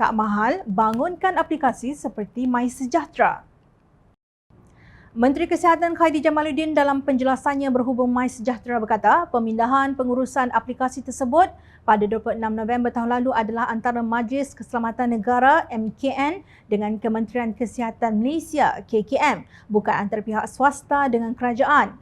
Tak mahal, bangunkan aplikasi seperti MySejahtera. Menteri Kesihatan Khairy Jamaluddin dalam penjelasannya berhubung MySejahtera berkata pemindahan pengurusan aplikasi tersebut pada 26 November tahun lalu adalah antara Majlis Keselamatan Negara MKN dengan Kementerian Kesihatan Malaysia KKM, bukan antara pihak swasta dengan kerajaan.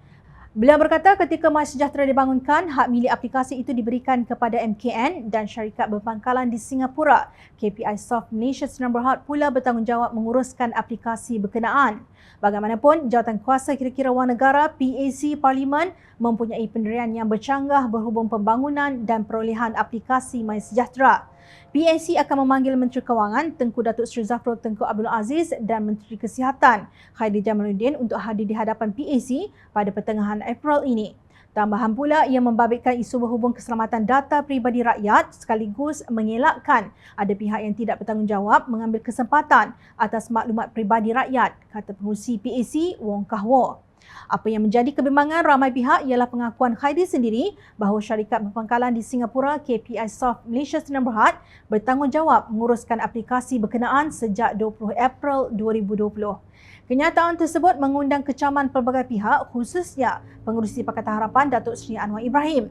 Beliau berkata ketika MySejahtera dibangunkan, hak milik aplikasi itu diberikan kepada MKN dan syarikat berpangkalan di Singapura. KPI Soft Malaysia Sdn Bhd pula bertanggungjawab menguruskan aplikasi berkenaan. Bagaimanapun, Jawatankuasa Kira-kira Wang Negara PAC Parlimen mempunyai pendirian yang bercanggah berhubung pembangunan dan perolehan aplikasi MySejahtera. PAC akan memanggil Menteri Kewangan Tengku Datuk Seri Zafrul Tengku Abdul Aziz dan Menteri Kesihatan Khairy Jamaluddin untuk hadir di hadapan PAC pada pertengahan April ini. Tambahan pula, ia membabitkan isu berhubung keselamatan data peribadi rakyat sekaligus mengelakkan ada pihak yang tidak bertanggungjawab mengambil kesempatan atas maklumat peribadi rakyat, kata pengurusi PAC Wong Kah Wah. Apa yang menjadi kebimbangan ramai pihak ialah pengakuan Khairy sendiri bahawa syarikat berpangkalan di Singapura KPI Soft Malaysia Sdn Bhd bertanggungjawab menguruskan aplikasi berkenaan sejak 20 April 2020. Kenyataan tersebut mengundang kecaman pelbagai pihak, khususnya Pengerusi Pakatan Harapan Datuk Seri Anwar Ibrahim.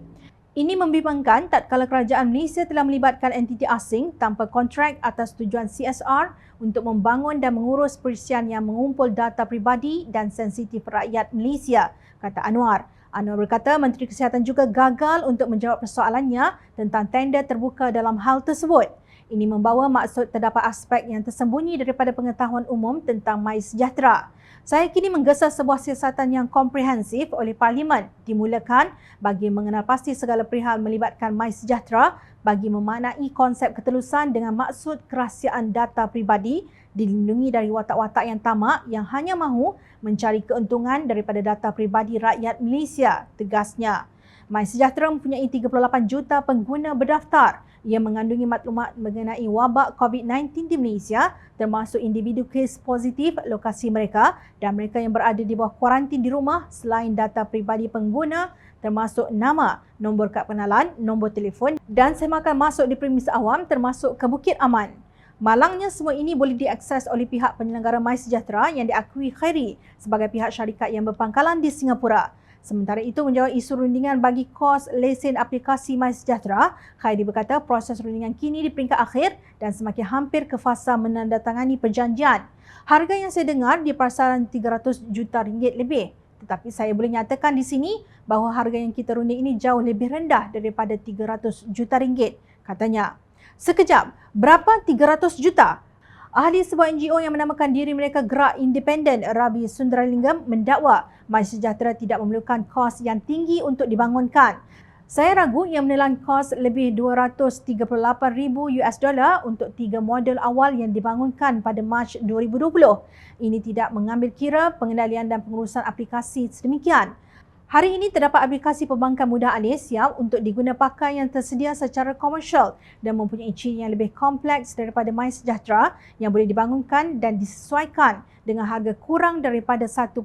Ini membimbangkan tatkala kerajaan Malaysia telah melibatkan entiti asing tanpa kontrak atas tujuan CSR untuk membangun dan mengurus perisian yang mengumpul data peribadi dan sensitif rakyat Malaysia, kata Anwar. Anwar berkata Menteri Kesihatan juga gagal untuk menjawab persoalannya tentang tender terbuka dalam hal tersebut. Ini membawa maksud terdapat aspek yang tersembunyi daripada pengetahuan umum tentang MySejahtera. Saya kini menggesa sebuah siasatan yang komprehensif oleh Parlimen dimulakan bagi mengenal pasti segala perihal melibatkan MySejahtera bagi memaknai konsep ketelusan dengan maksud kerahsiaan data peribadi dilindungi dari watak-watak yang tamak yang hanya mahu mencari keuntungan daripada data peribadi rakyat Malaysia, tegasnya. MySejahtera mempunyai 38 juta pengguna berdaftar yang mengandungi maklumat mengenai wabak COVID-19 di Malaysia, termasuk individu kes positif, lokasi mereka dan mereka yang berada di bawah kuarantin di rumah selain data peribadi pengguna termasuk nama, nombor kad pengenalan, nombor telefon dan semakan masuk di premis awam termasuk ke Bukit Aman. Malangnya semua ini boleh diakses oleh pihak penyelenggara MySejahtera yang diakui Khairy sebagai pihak syarikat yang berpangkalan di Singapura. Sementara itu, menjawab isu rundingan bagi kos lesen aplikasi MySejahtera, Khairy berkata proses rundingan kini di peringkat akhir dan semakin hampir ke fasa menandatangani perjanjian. Harga yang saya dengar di pasaran 300 juta ringgit lebih. Tetapi saya boleh nyatakan di sini bahawa harga yang kita runding ini jauh lebih rendah daripada 300 juta ringgit, katanya. Sekejap, berapa 300 juta? Ahli sebuah NGO yang menamakan diri mereka Gerak Independen, Ravi Sundaralingam, mendakwa MySejahtera tidak memerlukan kos yang tinggi untuk dibangunkan. Saya ragu ia menelan kos lebih $238,000 untuk 3 model awal yang dibangunkan pada Mac 2020. Ini tidak mengambil kira pengendalian dan pengurusan aplikasi sedemikian. Hari ini terdapat aplikasi perbankan mudah alih siap untuk diguna pakai yang tersedia secara komersial dan mempunyai ciri yang lebih kompleks daripada MySejahtera yang boleh dibangunkan dan disesuaikan dengan harga kurang daripada 1.2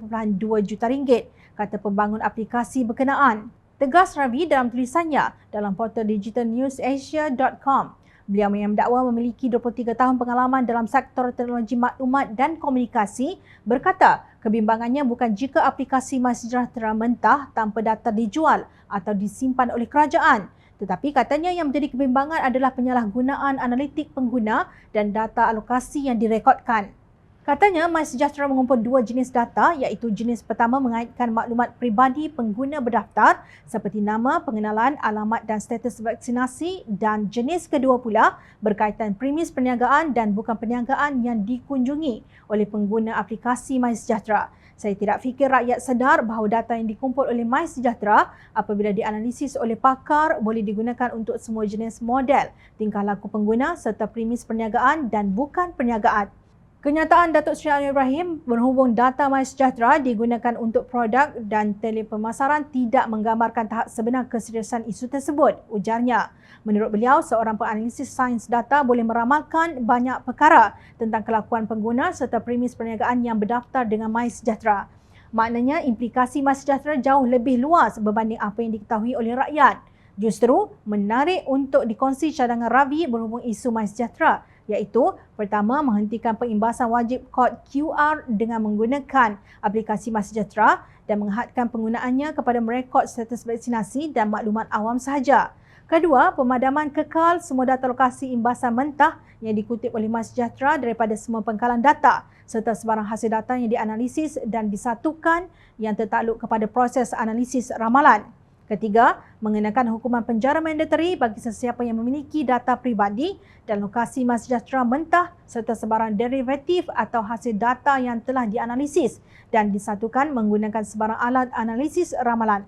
juta ringgit, kata pembangun aplikasi berkenaan. Tegas Ravi dalam tulisannya dalam portal digitalnewsasia.com. Beliau yang mendakwa memiliki 23 tahun pengalaman dalam sektor teknologi maklumat dan komunikasi berkata kebimbangannya bukan jika aplikasi MySejahtera mentah tanpa data dijual atau disimpan oleh kerajaan. Tetapi katanya yang menjadi kebimbangan adalah penyalahgunaan analitik pengguna dan data alokasi yang direkodkan. Katanya MySejahtera mengumpul 2 jenis data iaitu jenis pertama mengaitkan maklumat peribadi pengguna berdaftar seperti nama, pengenalan, alamat dan status vaksinasi dan jenis kedua pula berkaitan premis perniagaan dan bukan perniagaan yang dikunjungi oleh pengguna aplikasi MySejahtera. Saya tidak fikir rakyat sedar bahawa data yang dikumpul oleh MySejahtera apabila dianalisis oleh pakar boleh digunakan untuk semua jenis model, tingkah laku pengguna serta premis perniagaan dan bukan perniagaan. Kenyataan Datuk Seri Anwar Ibrahim berhubung data MySejahtera digunakan untuk produk dan telepemasaran tidak menggambarkan tahap sebenar keseriusan isu tersebut, ujarnya. Menurut beliau, seorang penganalisis sains data boleh meramalkan banyak perkara tentang kelakuan pengguna serta premis perniagaan yang berdaftar dengan MySejahtera. Maknanya implikasi MySejahtera jauh lebih luas berbanding apa yang diketahui oleh rakyat. Justru menarik untuk dikongsi cadangan Ravi berhubung isu MySejahtera iaitu pertama, menghentikan pengimbasan wajib kod QR dengan menggunakan aplikasi MySejahtera dan menghadkan penggunaannya kepada merekod status vaksinasi dan maklumat awam sahaja. Kedua, pemadaman kekal semua data lokasi imbasan mentah yang dikutip oleh MySejahtera daripada semua pengkalan data serta sebarang hasil data yang dianalisis dan disatukan yang tertakluk kepada proses analisis ramalan. Ketiga, mengenakan hukuman penjara mandatari bagi sesiapa yang memiliki data peribadi dan lokasi MySejahtera mentah serta sebarang derivatif atau hasil data yang telah dianalisis dan disatukan menggunakan sebarang alat analisis ramalan.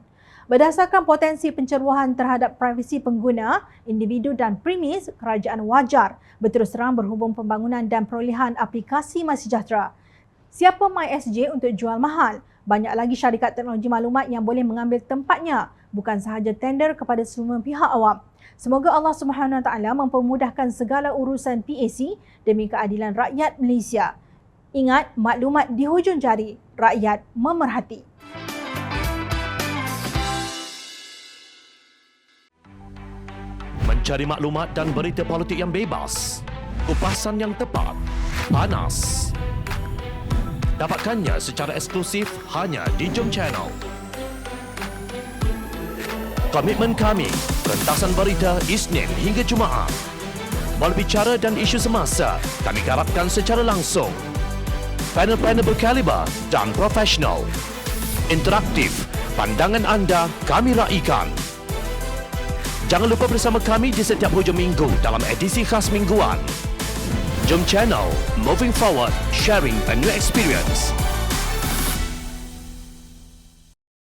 Berdasarkan potensi pencerobohan terhadap privasi pengguna, individu dan premis, kerajaan wajar berterus terang berhubung pembangunan dan perolehan aplikasi MySejahtera. Siapa MySJ untuk jual mahal? Banyak lagi syarikat teknologi maklumat yang boleh mengambil tempatnya, bukan sahaja tender kepada semua pihak awam. Semoga Allah SWT mempermudahkan segala urusan PAC demi keadilan rakyat Malaysia. Ingat, maklumat di hujung jari, rakyat memerhati. Mencari maklumat dan berita politik yang bebas, kupasan yang tepat, panas. Dapatkannya secara eksklusif hanya di Jom Channel. Komitmen kami, pentasan berita Isnin hingga Jumaat. Berbicara dan isu semasa, kami garapkan secara langsung. Panel-panel berkaliber dan profesional. Interaktif, pandangan anda kami raikan. Jangan lupa bersama kami di setiap hujung minggu dalam edisi khas mingguan. Jom Channel, moving forward, sharing a new experience.